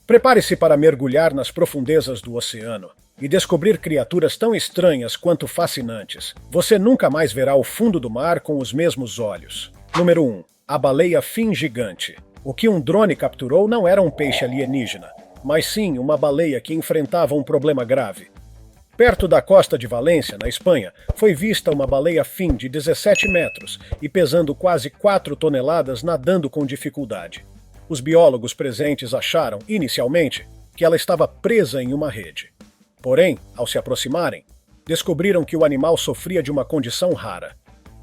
Prepare-se para mergulhar nas profundezas do oceano e descobrir criaturas tão estranhas quanto fascinantes. Você nunca mais verá o fundo do mar com os mesmos olhos. Número 1. A baleia-fim gigante. O que um drone capturou não era um peixe alienígena, mas sim uma baleia que enfrentava um problema grave. Perto da costa de Valência, na Espanha, foi vista uma baleia-fim de 17 metros e pesando quase 4 toneladas nadando com dificuldade. Os biólogos presentes acharam, inicialmente, que ela estava presa em uma rede. Porém, ao se aproximarem, descobriram que o animal sofria de uma condição rara: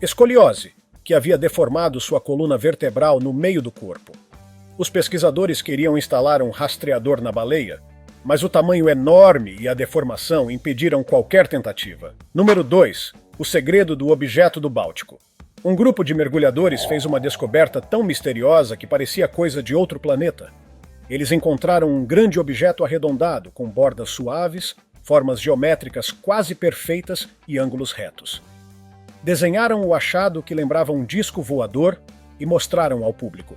escoliose, que havia deformado sua coluna vertebral no meio do corpo. Os pesquisadores queriam instalar um rastreador na baleia, mas o tamanho enorme e a deformação impediram qualquer tentativa. Número 2. O segredo do objeto do Báltico. Um grupo de mergulhadores fez uma descoberta tão misteriosa que parecia coisa de outro planeta. Eles encontraram um grande objeto arredondado, com bordas suaves, formas geométricas quase perfeitas e ângulos retos. Desenharam o achado que lembrava um disco voador e mostraram ao público.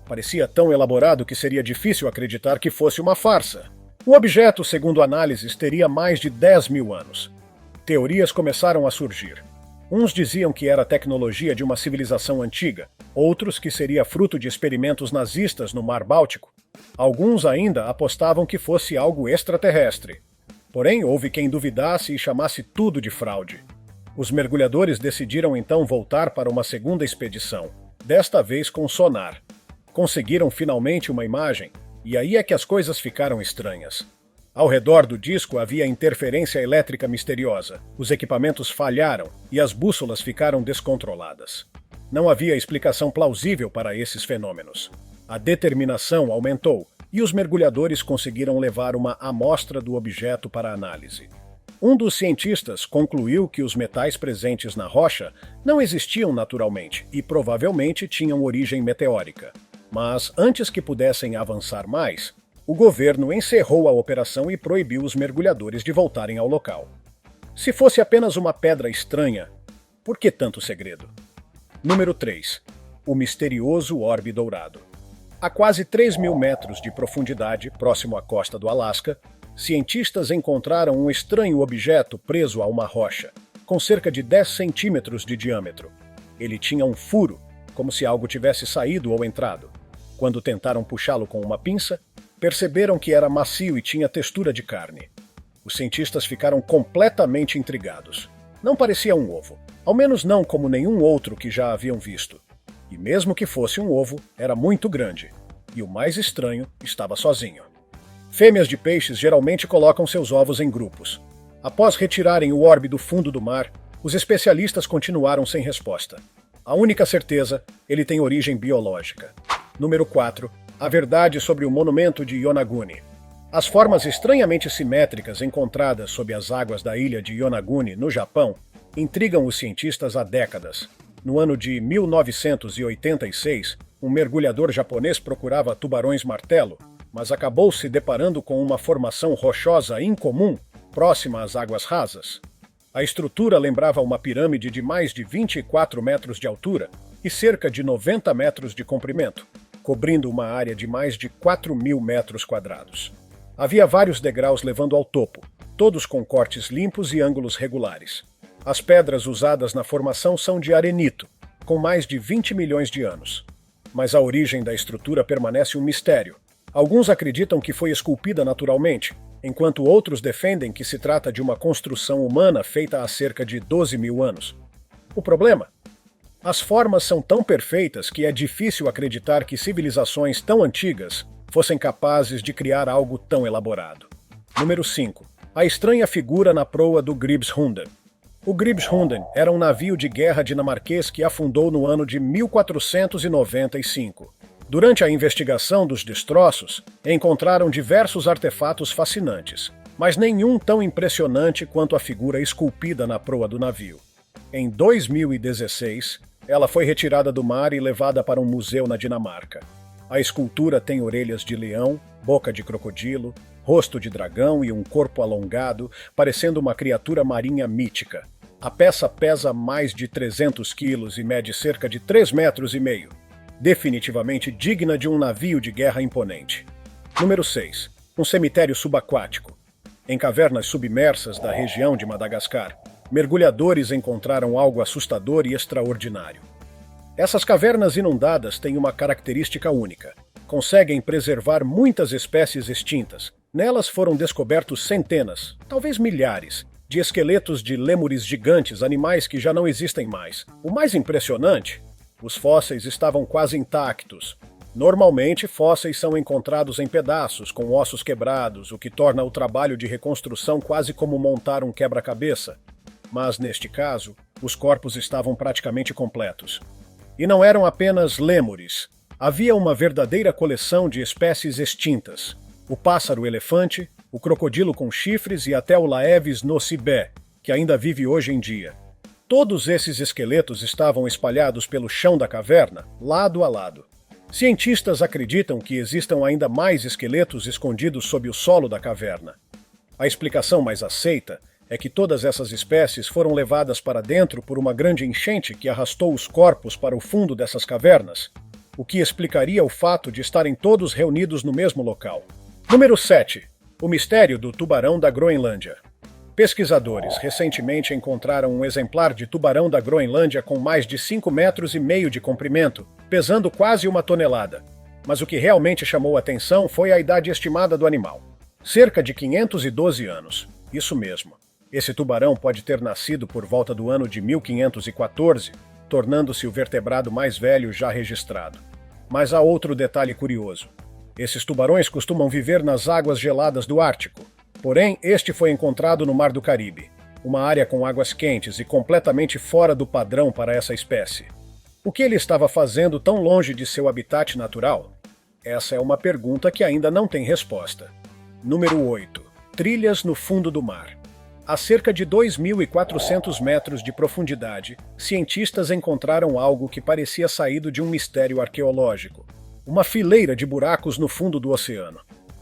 Parecia tão elaborado que seria difícil acreditar que fosse uma farsa. O objeto, segundo análises, teria mais de 10 mil anos. Teorias começaram a surgir. Uns diziam que era tecnologia de uma civilização antiga, outros que seria fruto de experimentos nazistas no Mar Báltico. Alguns ainda apostavam que fosse algo extraterrestre. Porém, houve quem duvidasse e chamasse tudo de fraude. Os mergulhadores decidiram então voltar para uma segunda expedição, desta vez com sonar. Conseguiram finalmente uma imagem, e aí é que as coisas ficaram estranhas. Ao redor do disco havia interferência elétrica misteriosa, os equipamentos falharam e as bússolas ficaram descontroladas. Não havia explicação plausível para esses fenômenos. A determinação aumentou e os mergulhadores conseguiram levar uma amostra do objeto para análise. Um dos cientistas concluiu que os metais presentes na rocha não existiam naturalmente e provavelmente tinham origem meteórica. Mas antes que pudessem avançar mais, o governo encerrou a operação e proibiu os mergulhadores de voltarem ao local. Se fosse apenas uma pedra estranha, por que tanto segredo? Número 3. O misterioso orbe dourado. A quase 3 mil metros de profundidade, próximo à costa do Alasca, cientistas encontraram um estranho objeto preso a uma rocha, com cerca de 10 centímetros de diâmetro. Ele tinha um furo, como se algo tivesse saído ou entrado. Quando tentaram puxá-lo com uma pinça, perceberam que era macio e tinha textura de carne. Os cientistas ficaram completamente intrigados. Não parecia um ovo, ao menos não como nenhum outro que já haviam visto. E mesmo que fosse um ovo, era muito grande. E o mais estranho, estava sozinho. Fêmeas de peixes geralmente colocam seus ovos em grupos. Após retirarem o orbe do fundo do mar, os especialistas continuaram sem resposta. A única certeza, ele tem origem biológica. Número 4. A verdade sobre o monumento de Yonaguni. As formas estranhamente simétricas encontradas sob as águas da ilha de Yonaguni, no Japão, intrigam os cientistas há décadas. No ano de 1986, um mergulhador japonês procurava tubarões-martelo, mas acabou se deparando com uma formação rochosa incomum próxima às águas rasas. A estrutura lembrava uma pirâmide de mais de 24 metros de altura e cerca de 90 metros de comprimento, cobrindo uma área de mais de 4 mil metros quadrados. Havia vários degraus levando ao topo, todos com cortes limpos e ângulos regulares. As pedras usadas na formação são de arenito, com mais de 20 milhões de anos. Mas a origem da estrutura permanece um mistério. Alguns acreditam que foi esculpida naturalmente, enquanto outros defendem que se trata de uma construção humana feita há cerca de 12 mil anos. O problema? As formas são tão perfeitas que é difícil acreditar que civilizações tão antigas fossem capazes de criar algo tão elaborado. Número 5. A estranha figura na proa do Gripshunden. O Gripshunden era um navio de guerra dinamarquês que afundou no ano de 1495. Durante a investigação dos destroços, encontraram diversos artefatos fascinantes, mas nenhum tão impressionante quanto a figura esculpida na proa do navio. Em 2016, ela foi retirada do mar e levada para um museu na Dinamarca. A escultura tem orelhas de leão, boca de crocodilo, rosto de dragão e um corpo alongado, parecendo uma criatura marinha mítica. A peça pesa mais de 300 quilos e mede cerca de 3,5 metros. Definitivamente digna de um navio de guerra imponente. Número 6. Um cemitério subaquático. Em cavernas submersas da região de Madagascar, mergulhadores encontraram algo assustador e extraordinário. Essas cavernas inundadas têm uma característica única. Conseguem preservar muitas espécies extintas. Nelas foram descobertos centenas, talvez milhares, de esqueletos de lêmures gigantes, animais que já não existem mais. O mais impressionante, os fósseis estavam quase intactos. Normalmente, fósseis são encontrados em pedaços, com ossos quebrados, o que torna o trabalho de reconstrução quase como montar um quebra-cabeça. Mas, neste caso, os corpos estavam praticamente completos. E não eram apenas lêmures. Havia uma verdadeira coleção de espécies extintas. O pássaro-elefante, o crocodilo com chifres e até o Laevis nocibé, que ainda vive hoje em dia. Todos esses esqueletos estavam espalhados pelo chão da caverna, lado a lado. Cientistas acreditam que existam ainda mais esqueletos escondidos sob o solo da caverna. A explicação mais aceita é que todas essas espécies foram levadas para dentro por uma grande enchente que arrastou os corpos para o fundo dessas cavernas, o que explicaria o fato de estarem todos reunidos no mesmo local. Número 7. O mistério do tubarão da Groenlândia. Pesquisadores recentemente encontraram um exemplar de tubarão da Groenlândia com mais de 5,5 metros de comprimento, pesando quase 1 tonelada. Mas o que realmente chamou a atenção foi a idade estimada do animal. Cerca de 512 anos. Isso mesmo. Esse tubarão pode ter nascido por volta do ano de 1514, tornando-se o vertebrado mais velho já registrado. Mas há outro detalhe curioso. Esses tubarões costumam viver nas águas geladas do Ártico. Porém, este foi encontrado no Mar do Caribe, uma área com águas quentes e completamente fora do padrão para essa espécie. O que ele estava fazendo tão longe de seu habitat natural? Essa é uma pergunta que ainda não tem resposta. Número 8. Trilhas no fundo do mar. A cerca de 2.400 metros de profundidade, cientistas encontraram algo que parecia saído de um mistério arqueológico. Uma fileira de buracos no fundo do oceano.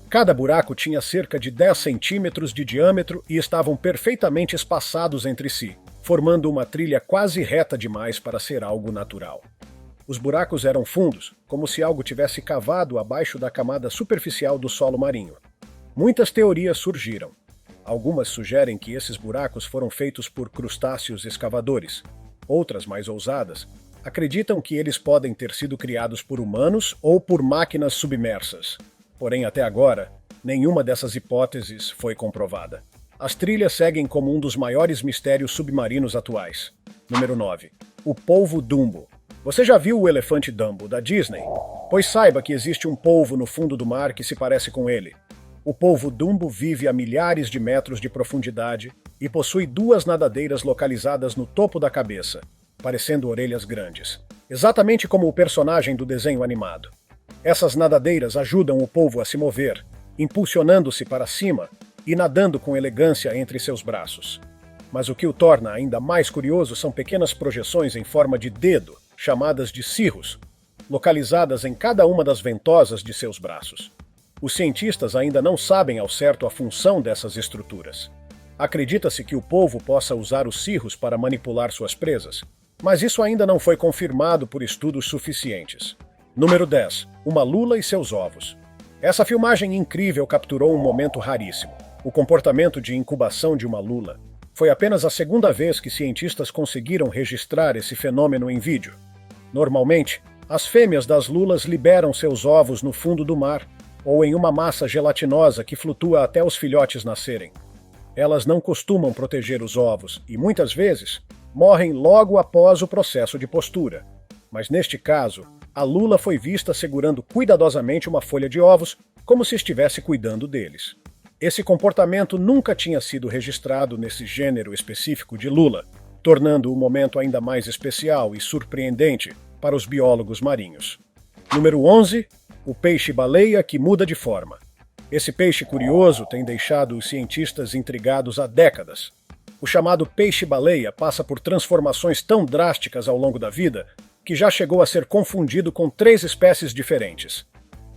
Cada buraco tinha cerca de 10 centímetros de diâmetro e estavam perfeitamente espaçados entre si, formando uma trilha quase reta demais para ser algo natural. Os buracos eram fundos, como se algo tivesse cavado abaixo da camada superficial do solo marinho. Muitas teorias surgiram. Algumas sugerem que esses buracos foram feitos por crustáceos escavadores. Outras, mais ousadas, acreditam que eles podem ter sido criados por humanos ou por máquinas submersas. Porém, até agora, nenhuma dessas hipóteses foi comprovada. As trilhas seguem como um dos maiores mistérios submarinos atuais. Número 9. O polvo Dumbo. Você já viu o elefante Dumbo, da Disney? Pois saiba que existe um polvo no fundo do mar que se parece com ele. O polvo Dumbo vive a milhares de metros de profundidade e possui 2 nadadeiras localizadas no topo da cabeça, parecendo orelhas grandes. Exatamente como o personagem do desenho animado. Essas nadadeiras ajudam o polvo a se mover, impulsionando-se para cima e nadando com elegância entre seus braços. Mas o que o torna ainda mais curioso são pequenas projeções em forma de dedo, chamadas de cirros, localizadas em cada uma das ventosas de seus braços. Os cientistas ainda não sabem ao certo a função dessas estruturas. Acredita-se que o polvo possa usar os cirros para manipular suas presas, mas isso ainda não foi confirmado por estudos suficientes. Número 10. Uma lula e seus ovos. Essa filmagem incrível capturou um momento raríssimo. O comportamento de incubação de uma lula. Foi apenas a segunda vez que cientistas conseguiram registrar esse fenômeno em vídeo. Normalmente, as fêmeas das lulas liberam seus ovos no fundo do mar ou em uma massa gelatinosa que flutua até os filhotes nascerem. Elas não costumam proteger os ovos e, muitas vezes, morrem logo após o processo de postura. Mas neste caso, a lula foi vista segurando cuidadosamente uma folha de ovos, como se estivesse cuidando deles. Esse comportamento nunca tinha sido registrado nesse gênero específico de lula, tornando o momento ainda mais especial e surpreendente para os biólogos marinhos. Número 11. O peixe-baleia que muda de forma. Esse peixe curioso tem deixado os cientistas intrigados há décadas. O chamado peixe-baleia passa por transformações tão drásticas ao longo da vida que já chegou a ser confundido com 3 espécies diferentes.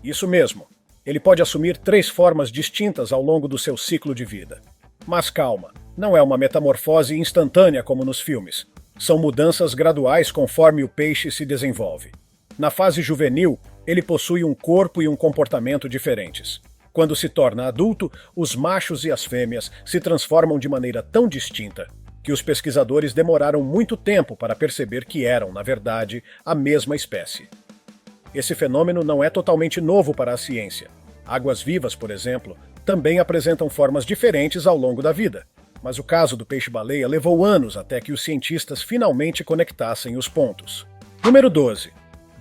Isso mesmo, ele pode assumir 3 formas distintas ao longo do seu ciclo de vida. Mas calma, não é uma metamorfose instantânea como nos filmes. São mudanças graduais conforme o peixe se desenvolve. Na fase juvenil, ele possui um corpo e um comportamento diferentes. Quando se torna adulto, os machos e as fêmeas se transformam de maneira tão distinta que os pesquisadores demoraram muito tempo para perceber que eram, na verdade, a mesma espécie. Esse fenômeno não é totalmente novo para a ciência. Águas-vivas, por exemplo, também apresentam formas diferentes ao longo da vida. Mas o caso do peixe-baleia levou anos até que os cientistas finalmente conectassem os pontos. Número 12.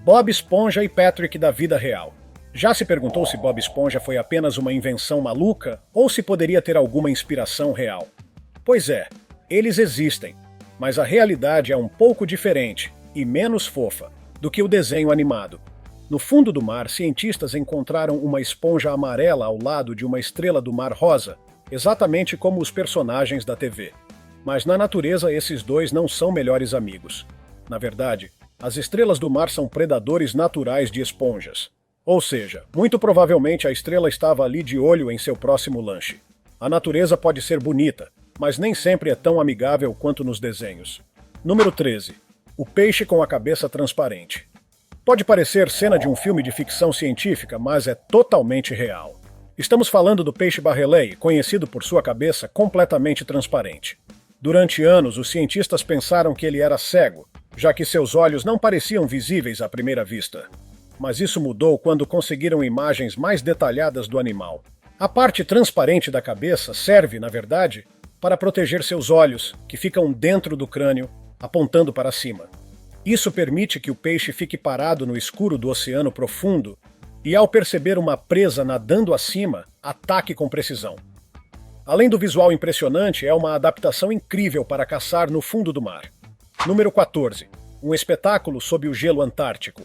Bob Esponja e Patrick da vida real. Já se perguntou se Bob Esponja foi apenas uma invenção maluca ou se poderia ter alguma inspiração real? Pois é, eles existem, mas a realidade é um pouco diferente e menos fofa do que o desenho animado. No fundo do mar, cientistas encontraram uma esponja amarela ao lado de uma estrela do mar rosa, exatamente como os personagens da TV. Mas na natureza esses dois não são melhores amigos. Na verdade, as estrelas do mar são predadores naturais de esponjas. Ou seja, muito provavelmente a estrela estava ali de olho em seu próximo lanche. A natureza pode ser bonita, mas nem sempre é tão amigável quanto nos desenhos. Número 13. O peixe com a cabeça transparente. Pode parecer cena de um filme de ficção científica, mas é totalmente real. Estamos falando do peixe barrelei, conhecido por sua cabeça completamente transparente. Durante anos, os cientistas pensaram que ele era cego, já que seus olhos não pareciam visíveis à primeira vista. Mas isso mudou quando conseguiram imagens mais detalhadas do animal. A parte transparente da cabeça serve, na verdade, para proteger seus olhos, que ficam dentro do crânio, apontando para cima. Isso permite que o peixe fique parado no escuro do oceano profundo e, ao perceber uma presa nadando acima, ataque com precisão. Além do visual impressionante, é uma adaptação incrível para caçar no fundo do mar. Número 14. Um espetáculo sob o gelo antártico.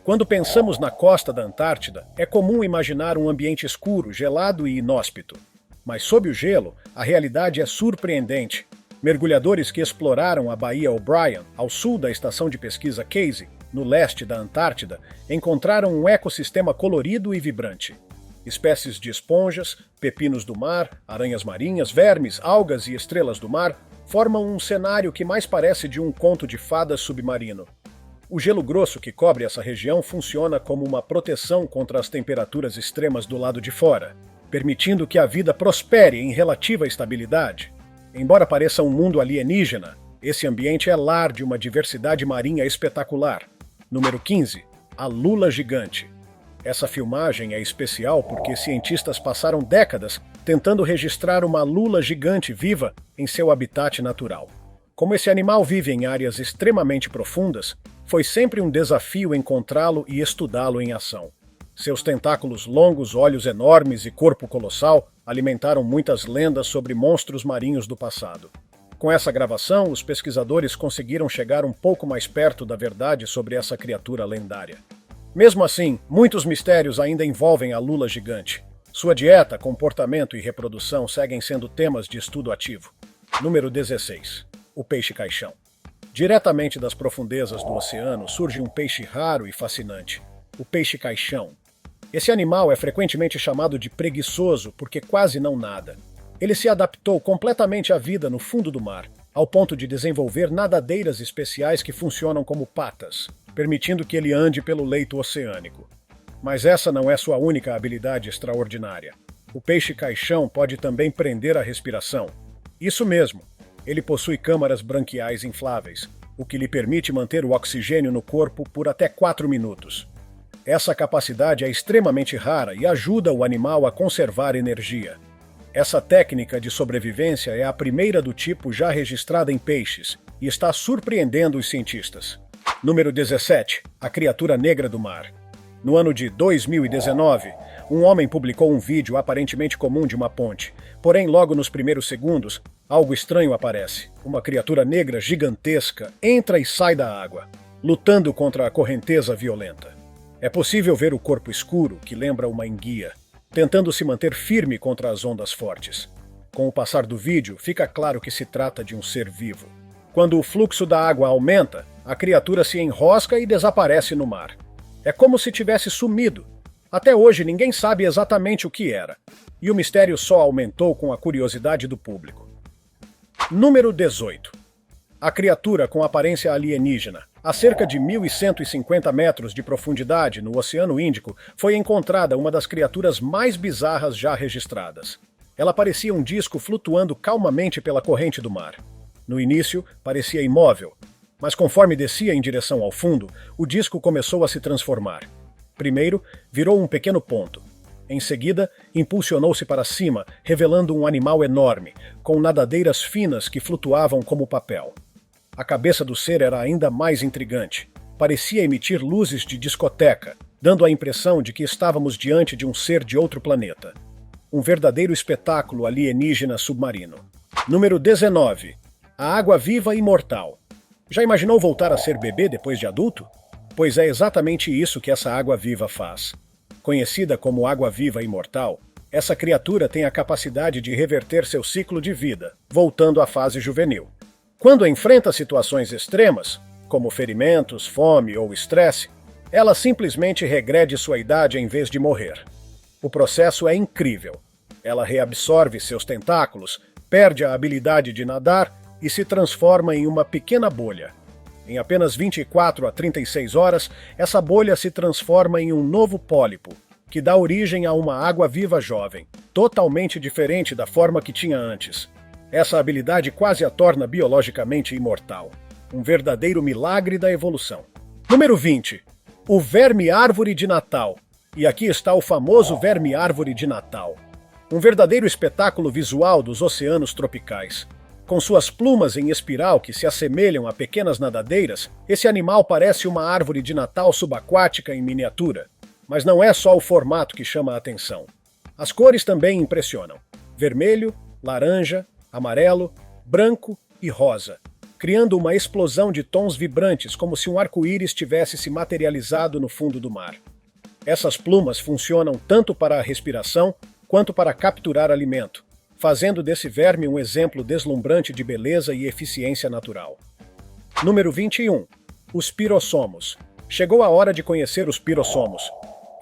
Quando pensamos na costa da Antártida, é comum imaginar um ambiente escuro, gelado e inóspito. Mas sob o gelo, a realidade é surpreendente. Mergulhadores que exploraram a Baía O'Brien, ao sul da estação de pesquisa Casey, no leste da Antártida, encontraram um ecossistema colorido e vibrante. Espécies de esponjas, pepinos do mar, aranhas marinhas, vermes, algas e estrelas do mar formam um cenário que mais parece de um conto de fadas submarino. O gelo grosso que cobre essa região funciona como uma proteção contra as temperaturas extremas do lado de fora, permitindo que a vida prospere em relativa estabilidade. Embora pareça um mundo alienígena, esse ambiente é lar de uma diversidade marinha espetacular. Número 15. A lula gigante. Essa filmagem é especial porque cientistas passaram décadas tentando registrar uma lula gigante viva em seu habitat natural. Como esse animal vive em áreas extremamente profundas, foi sempre um desafio encontrá-lo e estudá-lo em ação. Seus tentáculos longos, olhos enormes e corpo colossal alimentaram muitas lendas sobre monstros marinhos do passado. Com essa gravação, os pesquisadores conseguiram chegar um pouco mais perto da verdade sobre essa criatura lendária. Mesmo assim, muitos mistérios ainda envolvem a lula gigante. Sua dieta, comportamento e reprodução seguem sendo temas de estudo ativo. Número 16. O peixe-caixão. Diretamente das profundezas do oceano surge um peixe raro e fascinante, o peixe-caixão. Esse animal é frequentemente chamado de preguiçoso porque quase não nada. Ele se adaptou completamente à vida no fundo do mar, ao ponto de desenvolver nadadeiras especiais que funcionam como patas, permitindo que ele ande pelo leito oceânico. Mas essa não é sua única habilidade extraordinária. O peixe-caixão pode também prender a respiração. Isso mesmo, ele possui câmaras branquiais infláveis, o que lhe permite manter o oxigênio no corpo por até 4 minutos. Essa capacidade é extremamente rara e ajuda o animal a conservar energia. Essa técnica de sobrevivência é a primeira do tipo já registrada em peixes e está surpreendendo os cientistas. Número 17. A criatura negra do mar. No ano de 2019, um homem publicou um vídeo aparentemente comum de uma ponte. Porém, logo nos primeiros segundos, algo estranho aparece. Uma criatura negra gigantesca entra e sai da água, lutando contra a correnteza violenta. É possível ver o corpo escuro, que lembra uma enguia, tentando se manter firme contra as ondas fortes. Com o passar do vídeo, fica claro que se trata de um ser vivo. Quando o fluxo da água aumenta, a criatura se enrosca e desaparece no mar. É como se tivesse sumido. Até hoje ninguém sabe exatamente o que era, e o mistério só aumentou com a curiosidade do público. Número 18. A criatura com aparência alienígena. A cerca de 1.150 metros de profundidade no Oceano Índico foi encontrada uma das criaturas mais bizarras já registradas. Ela parecia um disco flutuando calmamente pela corrente do mar. No início, parecia imóvel, mas conforme descia em direção ao fundo, o disco começou a se transformar. Primeiro, virou um pequeno ponto. Em seguida, impulsionou-se para cima, revelando um animal enorme, com nadadeiras finas que flutuavam como papel. A cabeça do ser era ainda mais intrigante. Parecia emitir luzes de discoteca, dando a impressão de que estávamos diante de um ser de outro planeta. Um verdadeiro espetáculo alienígena submarino. Número 19. A água-viva imortal. Já imaginou voltar a ser bebê depois de adulto? Pois é exatamente isso que essa água-viva faz. Conhecida como água-viva imortal, essa criatura tem a capacidade de reverter seu ciclo de vida, voltando à fase juvenil. Quando enfrenta situações extremas, como ferimentos, fome ou estresse, ela simplesmente regrede sua idade em vez de morrer. O processo é incrível. Ela reabsorve seus tentáculos, perde a habilidade de nadar e se transforma em uma pequena bolha. Em apenas 24 a 36 horas, essa bolha se transforma em um novo pólipo, que dá origem a uma água-viva jovem, totalmente diferente da forma que tinha antes. Essa habilidade quase a torna biologicamente imortal. Um verdadeiro milagre da evolução. Número 20. O verme-árvore de Natal. E aqui está o famoso verme-árvore de Natal. Um verdadeiro espetáculo visual dos oceanos tropicais. Com suas plumas em espiral que se assemelham a pequenas nadadeiras, esse animal parece uma árvore de Natal subaquática em miniatura. Mas não é só o formato que chama a atenção. As cores também impressionam. Vermelho, laranja, amarelo, branco e rosa, criando uma explosão de tons vibrantes como se um arco-íris tivesse se materializado no fundo do mar. Essas plumas funcionam tanto para a respiração quanto para capturar alimento, fazendo desse verme um exemplo deslumbrante de beleza e eficiência natural. Número 21. Os pirossomos. Chegou a hora de conhecer os pirossomos.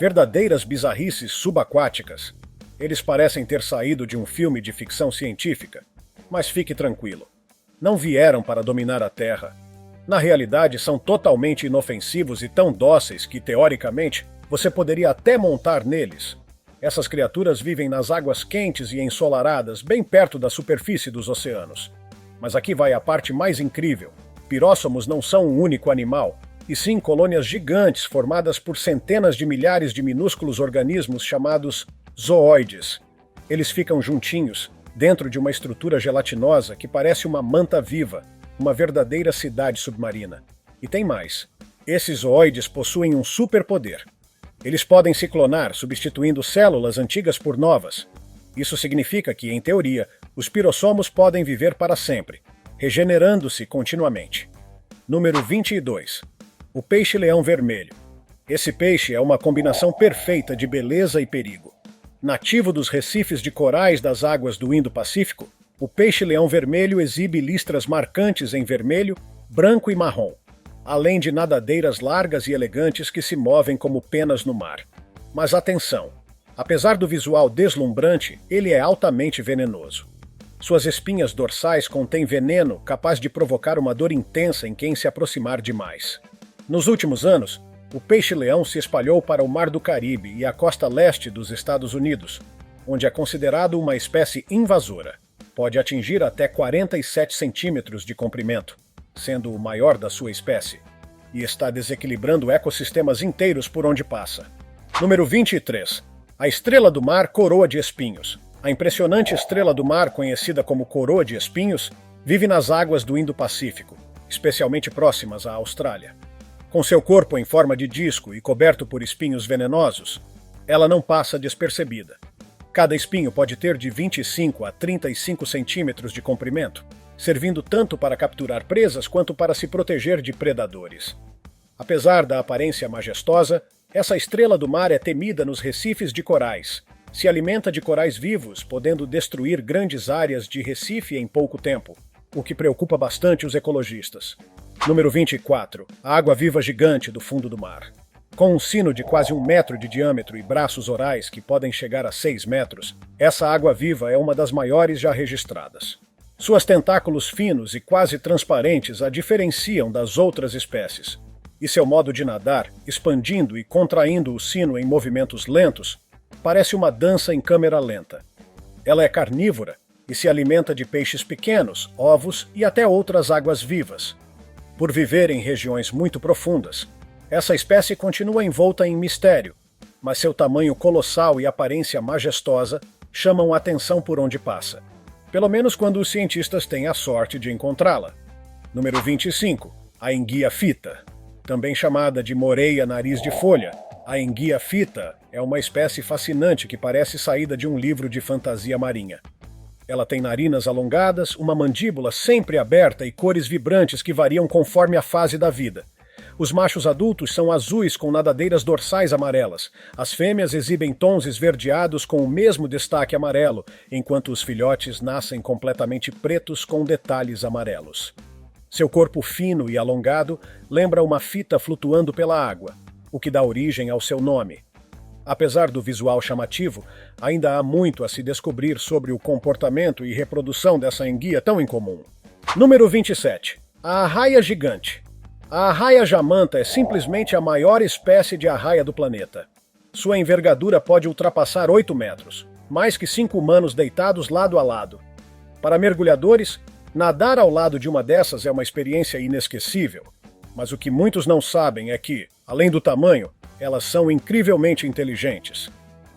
Verdadeiras bizarrices subaquáticas. Eles parecem ter saído de um filme de ficção científica. Mas fique tranquilo. Não vieram para dominar a Terra. Na realidade, são totalmente inofensivos e tão dóceis que, teoricamente, você poderia até montar neles. Essas criaturas vivem nas águas quentes e ensolaradas, bem perto da superfície dos oceanos. Mas aqui vai a parte mais incrível. Piróssomos não são um único animal, e sim colônias gigantes formadas por centenas de milhares de minúsculos organismos chamados zooides. Eles ficam juntinhos, dentro de uma estrutura gelatinosa que parece uma manta viva, uma verdadeira cidade submarina. E tem mais. Esses zooides possuem um superpoder. Eles podem se clonar, substituindo células antigas por novas. Isso significa que, em teoria, os pirossomos podem viver para sempre, regenerando-se continuamente. Número 22. O peixe-leão vermelho. Esse peixe é uma combinação perfeita de beleza e perigo. Nativo dos recifes de corais das águas do Indo-Pacífico, o peixe-leão vermelho exibe listras marcantes em vermelho, branco e marrom, além de nadadeiras largas e elegantes que se movem como penas no mar. Mas atenção! Apesar do visual deslumbrante, ele é altamente venenoso. Suas espinhas dorsais contêm veneno capaz de provocar uma dor intensa em quem se aproximar demais. Nos últimos anos, o peixe-leão se espalhou para o Mar do Caribe e a costa leste dos Estados Unidos, onde é considerado uma espécie invasora. Pode atingir até 47 centímetros de comprimento, sendo o maior da sua espécie, e está desequilibrando ecossistemas inteiros por onde passa. Número 23. A estrela do mar coroa de espinhos. A impressionante estrela do mar, conhecida como coroa de espinhos, vive nas águas do Indo-Pacífico, especialmente próximas à Austrália. Com seu corpo em forma de disco e coberto por espinhos venenosos, ela não passa despercebida. Cada espinho pode ter de 25 a 35 centímetros de comprimento, servindo tanto para capturar presas quanto para se proteger de predadores. Apesar da aparência majestosa, essa estrela do mar é temida nos recifes de corais. Se alimenta de corais vivos, podendo destruir grandes áreas de recife em pouco tempo, o que preocupa bastante os ecologistas. Número 24. A água-viva gigante do fundo do mar. Com um sino de quase 1 metro de diâmetro e braços orais que podem chegar a 6 metros, essa água-viva é uma das maiores já registradas. Suas tentáculos finos e quase transparentes a diferenciam das outras espécies, e seu modo de nadar, expandindo e contraindo o sino em movimentos lentos, parece uma dança em câmera lenta. Ela é carnívora e se alimenta de peixes pequenos, ovos e até outras águas-vivas. Por viver em regiões muito profundas, essa espécie continua envolta em mistério, mas seu tamanho colossal e aparência majestosa chamam a atenção por onde passa. Pelo menos quando os cientistas têm a sorte de encontrá-la. Número 25. A enguia fita. Também chamada de moreia nariz de folha, a enguia fita é uma espécie fascinante que parece saída de um livro de fantasia marinha. Ela tem narinas alongadas, uma mandíbula sempre aberta e cores vibrantes que variam conforme a fase da vida. Os machos adultos são azuis com nadadeiras dorsais amarelas. As fêmeas exibem tons esverdeados com o mesmo destaque amarelo, enquanto os filhotes nascem completamente pretos com detalhes amarelos. Seu corpo fino e alongado lembra uma fita flutuando pela água, o que dá origem ao seu nome. Apesar do visual chamativo, ainda há muito a se descobrir sobre o comportamento e reprodução dessa enguia tão incomum. Número 27. A arraia gigante. A arraia jamanta é simplesmente a maior espécie de arraia do planeta. Sua envergadura pode ultrapassar 8 metros, mais que 5 humanos deitados lado a lado. Para mergulhadores, nadar ao lado de uma dessas é uma experiência inesquecível. Mas o que muitos não sabem é que, além do tamanho, elas são incrivelmente inteligentes.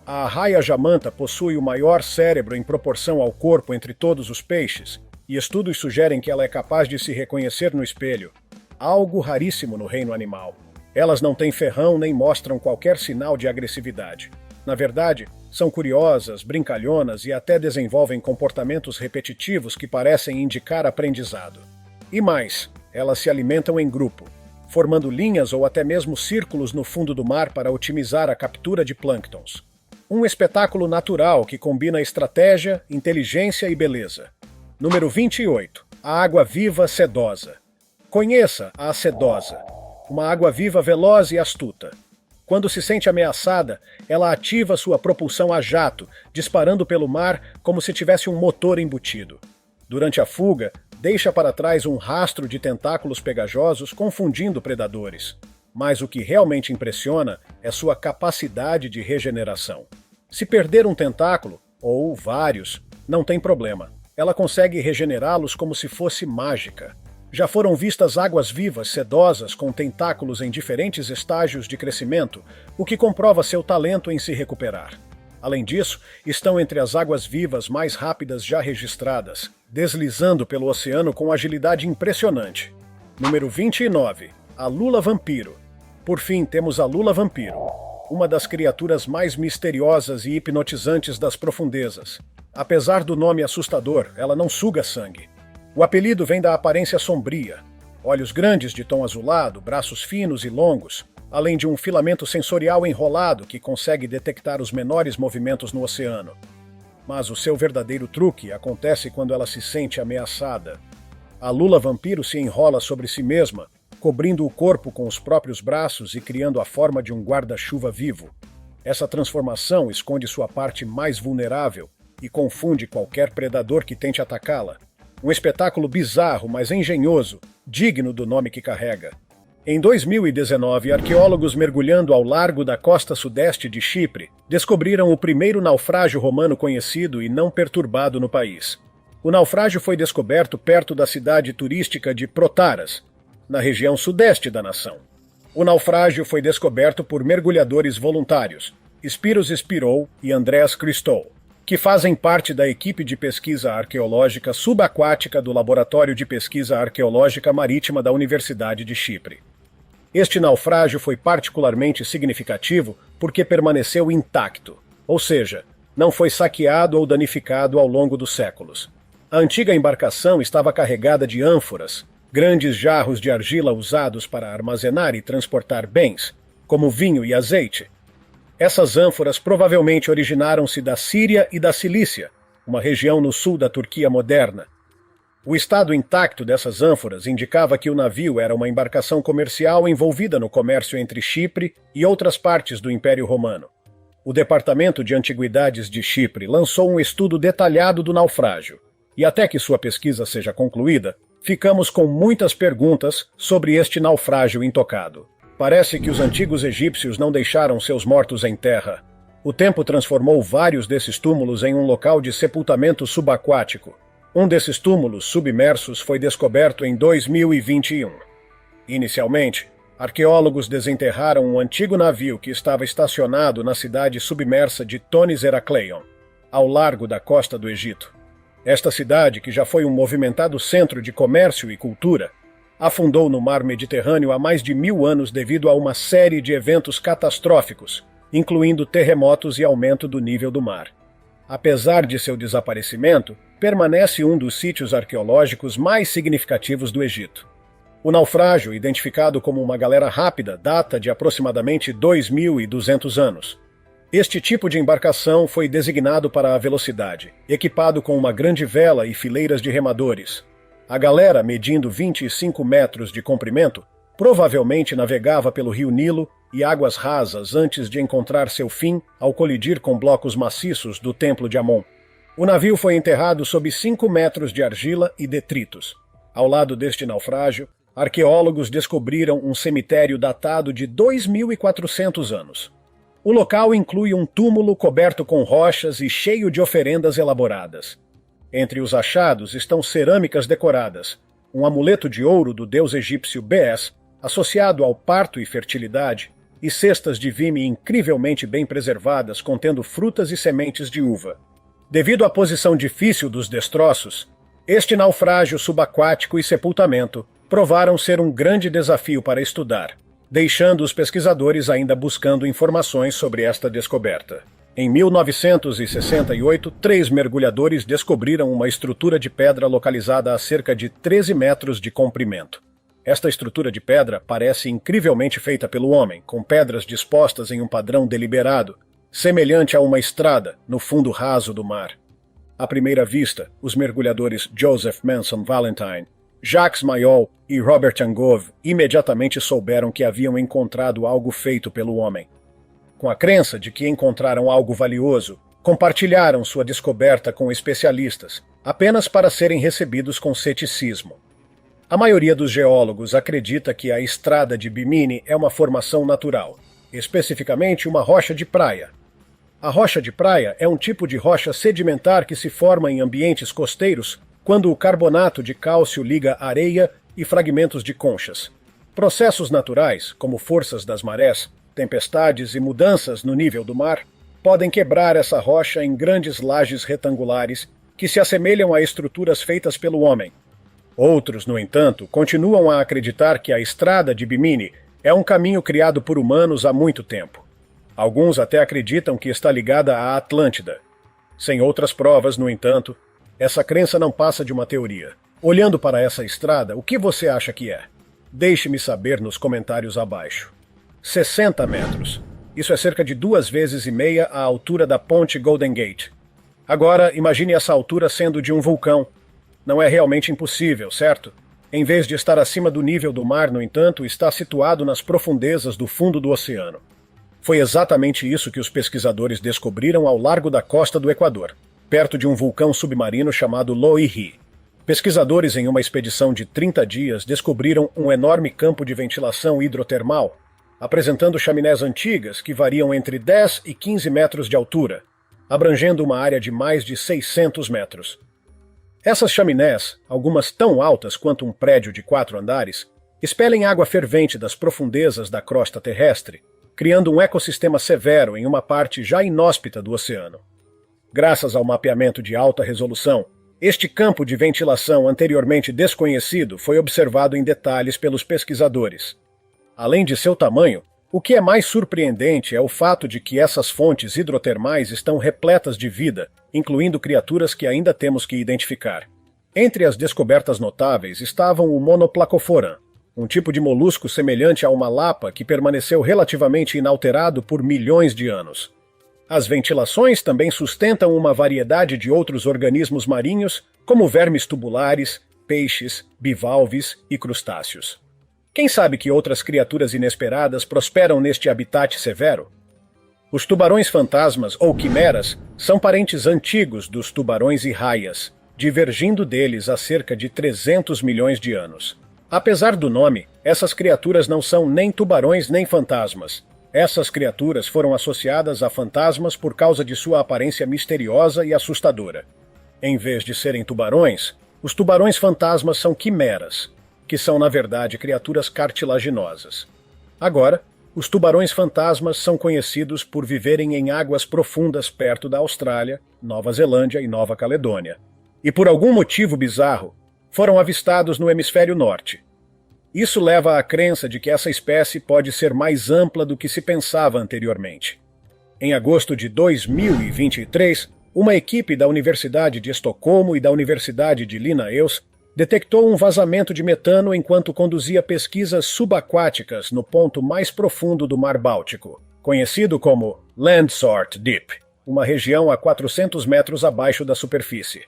A arraia jamanta possui o maior cérebro em proporção ao corpo entre todos os peixes, e estudos sugerem que ela é capaz de se reconhecer no espelho, algo raríssimo no reino animal. Elas não têm ferrão nem mostram qualquer sinal de agressividade. Na verdade, são curiosas, brincalhonas e até desenvolvem comportamentos repetitivos que parecem indicar aprendizado. E mais, elas se alimentam em grupo, formando linhas ou até mesmo círculos no fundo do mar para otimizar a captura de plânctons. Um espetáculo natural que combina estratégia, inteligência e beleza. Número 28. A água-viva sedosa. Conheça a sedosa, uma água-viva veloz e astuta. Quando se sente ameaçada, ela ativa sua propulsão a jato, disparando pelo mar como se tivesse um motor embutido. Durante a fuga, deixa para trás um rastro de tentáculos pegajosos, confundindo predadores. Mas o que realmente impressiona é sua capacidade de regeneração. Se perder um tentáculo, ou vários, não tem problema. Ela consegue regenerá-los como se fosse mágica. Já foram vistas águas-vivas sedosas com tentáculos em diferentes estágios de crescimento, o que comprova seu talento em se recuperar. Além disso, estão entre as águas-vivas mais rápidas já registradas, deslizando pelo oceano com agilidade impressionante. Número 29. A lula-vampiro. Por fim, temos a lula-vampiro, uma das criaturas mais misteriosas e hipnotizantes das profundezas. Apesar do nome assustador, ela não suga sangue. O apelido vem da aparência sombria. Olhos grandes de tom azulado, braços finos e longos, além de um filamento sensorial enrolado que consegue detectar os menores movimentos no oceano. Mas o seu verdadeiro truque acontece quando ela se sente ameaçada. A lula-vampiro se enrola sobre si mesma, cobrindo o corpo com os próprios braços e criando a forma de um guarda-chuva vivo. Essa transformação esconde sua parte mais vulnerável e confunde qualquer predador que tente atacá-la. Um espetáculo bizarro, mas engenhoso, digno do nome que carrega. Em 2019, arqueólogos mergulhando ao largo da costa sudeste de Chipre descobriram o primeiro naufrágio romano conhecido e não perturbado no país. O naufrágio foi descoberto perto da cidade turística de Protaras, na região sudeste da nação. O naufrágio foi descoberto por mergulhadores voluntários, Spiros Spirou e Andreas Christou, que fazem parte da equipe de pesquisa arqueológica subaquática do Laboratório de Pesquisa Arqueológica Marítima da Universidade de Chipre. Este naufrágio foi particularmente significativo porque permaneceu intacto, ou seja, não foi saqueado ou danificado ao longo dos séculos. A antiga embarcação estava carregada de ânforas, grandes jarros de argila usados para armazenar e transportar bens, como vinho e azeite. Essas ânforas provavelmente originaram-se da Síria e da Cilícia, uma região no sul da Turquia moderna. O estado intacto dessas ânforas indicava que o navio era uma embarcação comercial envolvida no comércio entre Chipre e outras partes do Império Romano. O Departamento de Antiguidades de Chipre lançou um estudo detalhado do naufrágio. E até que sua pesquisa seja concluída, ficamos com muitas perguntas sobre este naufrágio intocado. Parece que os antigos egípcios não deixaram seus mortos em terra. O tempo transformou vários desses túmulos em um local de sepultamento subaquático. Um desses túmulos submersos foi descoberto em 2021. Inicialmente, arqueólogos desenterraram um antigo navio que estava estacionado na cidade submersa de Tonis Herakleion, ao largo da costa do Egito. Esta cidade, que já foi um movimentado centro de comércio e cultura, afundou no mar Mediterrâneo há mais de 1000 anos devido a uma série de eventos catastróficos, incluindo terremotos e aumento do nível do mar. Apesar de seu desaparecimento, permanece um dos sítios arqueológicos mais significativos do Egito. O naufrágio, identificado como uma galera rápida, data de aproximadamente 2.200 anos. Este tipo de embarcação foi designado para a velocidade, equipado com uma grande vela e fileiras de remadores. A galera, medindo 25 metros de comprimento, provavelmente navegava pelo rio Nilo e águas rasas antes de encontrar seu fim ao colidir com blocos maciços do Templo de Amon. O navio foi enterrado sob 5 metros de argila e detritos. Ao lado deste naufrágio, arqueólogos descobriram um cemitério datado de 2.400 anos. O local inclui um túmulo coberto com rochas e cheio de oferendas elaboradas. Entre os achados estão cerâmicas decoradas, um amuleto de ouro do deus egípcio Bes, associado ao parto e fertilidade, e cestas de vime incrivelmente bem preservadas contendo frutas e sementes de uva. Devido à posição difícil dos destroços, este naufrágio subaquático e sepultamento provaram ser um grande desafio para estudar, deixando os pesquisadores ainda buscando informações sobre esta descoberta. Em 1968, 3 mergulhadores descobriram uma estrutura de pedra localizada a cerca de 13 metros de comprimento. Esta estrutura de pedra parece incrivelmente feita pelo homem, com pedras dispostas em um padrão deliberado, semelhante a uma estrada no fundo raso do mar. À primeira vista, os mergulhadores Joseph Manson Valentine, Jacques Mayol e Robert Angove imediatamente souberam que haviam encontrado algo feito pelo homem. Com a crença de que encontraram algo valioso, compartilharam sua descoberta com especialistas, apenas para serem recebidos com ceticismo. A maioria dos geólogos acredita que a estrada de Bimini é uma formação natural, especificamente uma rocha de praia. A rocha de praia é um tipo de rocha sedimentar que se forma em ambientes costeiros quando o carbonato de cálcio liga areia e fragmentos de conchas. Processos naturais, como forças das marés, tempestades e mudanças no nível do mar, podem quebrar essa rocha em grandes lajes retangulares que se assemelham a estruturas feitas pelo homem. Outros, no entanto, continuam a acreditar que a estrada de Bimini é um caminho criado por humanos há muito tempo. Alguns até acreditam que está ligada à Atlântida. Sem outras provas, no entanto, essa crença não passa de uma teoria. Olhando para essa estrada, o que você acha que é? Deixe-me saber nos comentários abaixo. 60 metros. Isso é cerca de 2,5 vezes a altura da ponte Golden Gate. Agora, imagine essa altura sendo de um vulcão. Não é realmente impossível, certo? Em vez de estar acima do nível do mar, no entanto, está situado nas profundezas do fundo do oceano. Foi exatamente isso que os pesquisadores descobriram ao largo da costa do Equador, perto de um vulcão submarino chamado Loihi. Pesquisadores em uma expedição de 30 dias descobriram um enorme campo de ventilação hidrotermal, apresentando chaminés antigas que variam entre 10 e 15 metros de altura, abrangendo uma área de mais de 600 metros. Essas chaminés, algumas tão altas quanto um prédio de 4 andares, expelem água fervente das profundezas da crosta terrestre, criando um ecossistema severo em uma parte já inóspita do oceano. Graças ao mapeamento de alta resolução, este campo de ventilação anteriormente desconhecido foi observado em detalhes pelos pesquisadores. Além de seu tamanho, o que é mais surpreendente é o fato de que essas fontes hidrotermais estão repletas de vida, incluindo criaturas que ainda temos que identificar. Entre as descobertas notáveis estavam o Monoplacophora, um tipo de molusco semelhante a uma lapa que permaneceu relativamente inalterado por milhões de anos. As ventilações também sustentam uma variedade de outros organismos marinhos, como vermes tubulares, peixes, bivalves e crustáceos. Quem sabe que outras criaturas inesperadas prosperam neste habitat severo? Os tubarões fantasmas ou quimeras são parentes antigos dos tubarões e raias. divergindo deles há cerca de 300 milhões de anos. Apesar do nome, essas criaturas não são nem tubarões nem fantasmas. Essas criaturas foram associadas a fantasmas por causa de sua aparência misteriosa e assustadora. Em vez de serem tubarões, os tubarões fantasmas são quimeras, que são na verdade criaturas cartilaginosas. Agora, os tubarões fantasmas são conhecidos por viverem em águas profundas perto da Austrália, Nova Zelândia e Nova Caledônia. E por algum motivo bizarro, foram avistados no hemisfério norte. Isso leva à crença de que essa espécie pode ser mais ampla do que se pensava anteriormente. Em agosto de 2023, uma equipe da Universidade de Estocolmo e da Universidade de Linnaeus detectou um vazamento de metano enquanto conduzia pesquisas subaquáticas no ponto mais profundo do Mar Báltico, conhecido como Landsort Deep, uma região a 400 metros abaixo da superfície.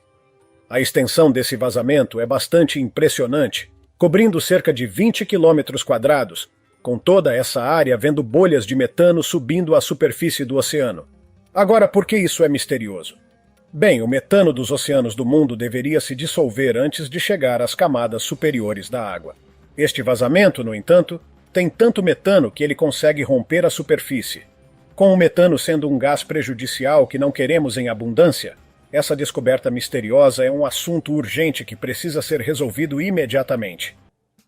A extensão desse vazamento é bastante impressionante, cobrindo cerca de 20 quilômetros quadrados, com toda essa área vendo bolhas de metano subindo à superfície do oceano. Agora, por que isso é misterioso? Bem, o metano dos oceanos do mundo deveria se dissolver antes de chegar às camadas superiores da água. Este vazamento, no entanto, tem tanto metano que ele consegue romper a superfície. Com o metano sendo um gás prejudicial que não queremos em abundância, essa descoberta misteriosa é um assunto urgente que precisa ser resolvido imediatamente.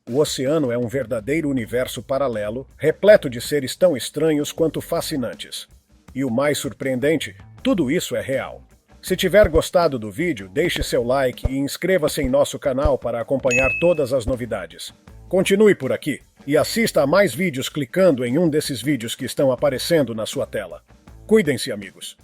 O oceano é um verdadeiro universo paralelo, repleto de seres tão estranhos quanto fascinantes. E o mais surpreendente, tudo isso é real. Se tiver gostado do vídeo, deixe seu like e inscreva-se em nosso canal para acompanhar todas as novidades. Continue por aqui e assista a mais vídeos clicando em um desses vídeos que estão aparecendo na sua tela. Cuidem-se, amigos.